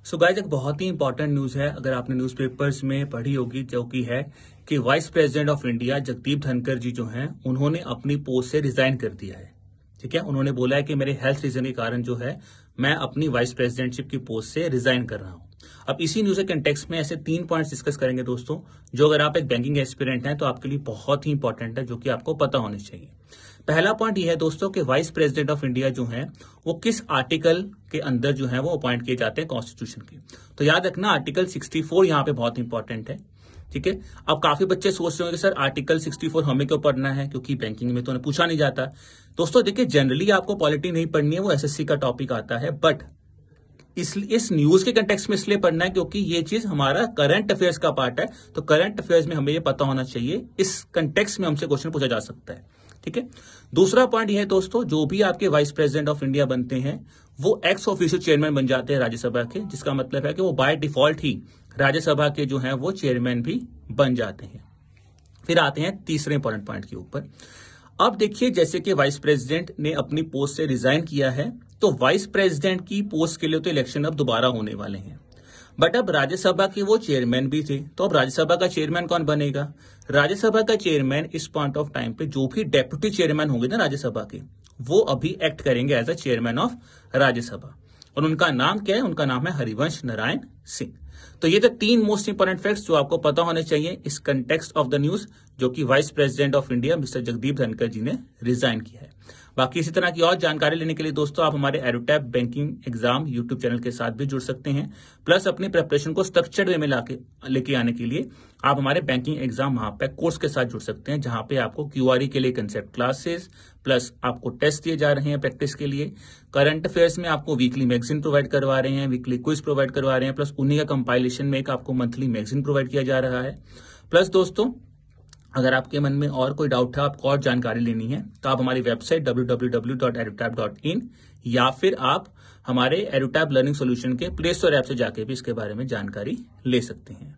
So guys, एक बहुत ही important news है। अगर आपने न्यूज़पेपर्स में पढ़ी होगी, जो कि है कि vice president of India Jagdeep Dhankhar ji जो हैं, उन्होंने अपनी पोस्ट से रिजाइन कर दिया है। ठीक है, उन्होंने बोला है कि मेरे हेल्थ रीजन के कारण जो है मैं अपनी वाइस प्रेसिडेंटशिप की पोस्ट से रिजाइन कर रहा हूं। अब इसी न्यूज के कंटेक्स्ट में ऐसे 3 पॉइंट्स डिस्कस करेंगे दोस्तों, जो अगर आप एक बैंकिंग एस्पिरेंट हैं तो आपके लिए बहुत ही इंपॉर्टेंट है, जो कि आपको पता होनी चाहिए। पहला पॉइंट यह है दोस्तों कि वाइस प्रेसिडेंट ऑफ इंडिया जो है वो किस आर्टिकल के अंदर जो है वो अपॉइंट किए जाते हैं कॉन्स्टिट्यूशन के। तो याद रखना, आर्टिकल 64 यहाँ पे बहुत इंपॉर्टेंट है। ठीक है, अब काफी बच्चे सोच रहे होंगे सर आर्टिकल 64 हमें क्यों पढ़ना है, क्योंकि बैंकिंग में तो उन्हें पूछा नहीं जाता। दोस्तों देखिए, जनरली आपको पॉलिटी नहीं पढ़नी है, वो एसएससी का टॉपिक आता है, बट इस न्यूज के कंटेक्स्ट में इसलिए पढ़ना है क्योंकि ये चीज हमारा करंट अफेयर्स का पार्ट है। तो करंट अफेयर्स में हमें ये पता होना चाहिए, इस कंटेक्स्ट में हमसे क्वेश्चन पूछा जा सकता है। ठीक है, दूसरा पॉइंट यह है दोस्तों, जो भी आपके वाइस प्रेसिडेंट ऑफ इंडिया बनते हैं वो एक्स ऑफिशियल चेयरमैन बन जाते हैं राज्यसभा के, जिसका मतलब है कि वो बाय डिफॉल्ट ही राज्यसभा के जो है वो चेयरमैन भी बन जाते हैं। फिर आते हैं तीसरे इंपॉर्टेंट पॉइंट के ऊपर। अब देखिए, जैसे कि वाइस प्रेसिडेंट ने अपनी पोस्ट से रिजाइन किया है, तो वाइस प्रेसिडेंट की पोस्ट के लिए तो इलेक्शन अब दोबारा होने वाले हैं, बट अब राज्यसभा के वो चेयरमैन भी थे, तो अब राज्यसभा का चेयरमैन कौन बनेगा? राज्यसभा का चेयरमैन इस पॉइंट ऑफ टाइम पे जो भी डेप्यूटी चेयरमैन होंगे ना राज्यसभा के, वो अभी एक्ट करेंगे as a chairman of Rajya Sabha, और उनका नाम क्या है? उनका नाम है हरिवंश नारायण सिंह। तो ये तो 3 मोस्ट इंपोर्टेंट फैक्ट्स जो आपको पता होने चाहिए इस कंटेक्स्ट ऑफ द न्यूज, जो कि vice president of India mister Jagdeep Dhankhar ji ने रिजाइन किया है। बाकी इसी तरह की और जानकारी लेने के लिए दोस्तों आप हमारे एडुटैप बैंकिंग एग्जाम यूट्यूब चैनल के साथ भी जुड़ सकते हैं। प्लस अपनी प्रिपरेशन को स्ट्रक्चर्ड वे में लेके आने के लिए आप हमारे बैंकिंग एग्जाम महापैक कोर्स के साथ जुड़ सकते हैं, जहां पे आपको क्यूआरई के लिए कंसेप्ट क्लासेस, प्लस आपको टेस्ट दिए जा रहे हैं प्रैक्टिस के लिए। करंट अफेयर्स में आपको वीकली मैगजीन प्रोवाइड करवा रहे हैं, वीकली क्विज प्रोवाइड करवा रहे हैं, प्लस उन्हीं का कंपाइलेशन में एक आपको मंथली मैगजीन प्रोवाइड किया जा रहा है। प्लस दोस्तों, अगर आपके मन में और कोई डाउट है, आपको और जानकारी लेनी है, तो आप हमारी वेबसाइट www.edutap.in या फिर आप हमारे एडुटैप लर्निंग सॉल्यूशन के प्ले स्टोर ऐप से जाके भी इसके बारे में जानकारी ले सकते हैं।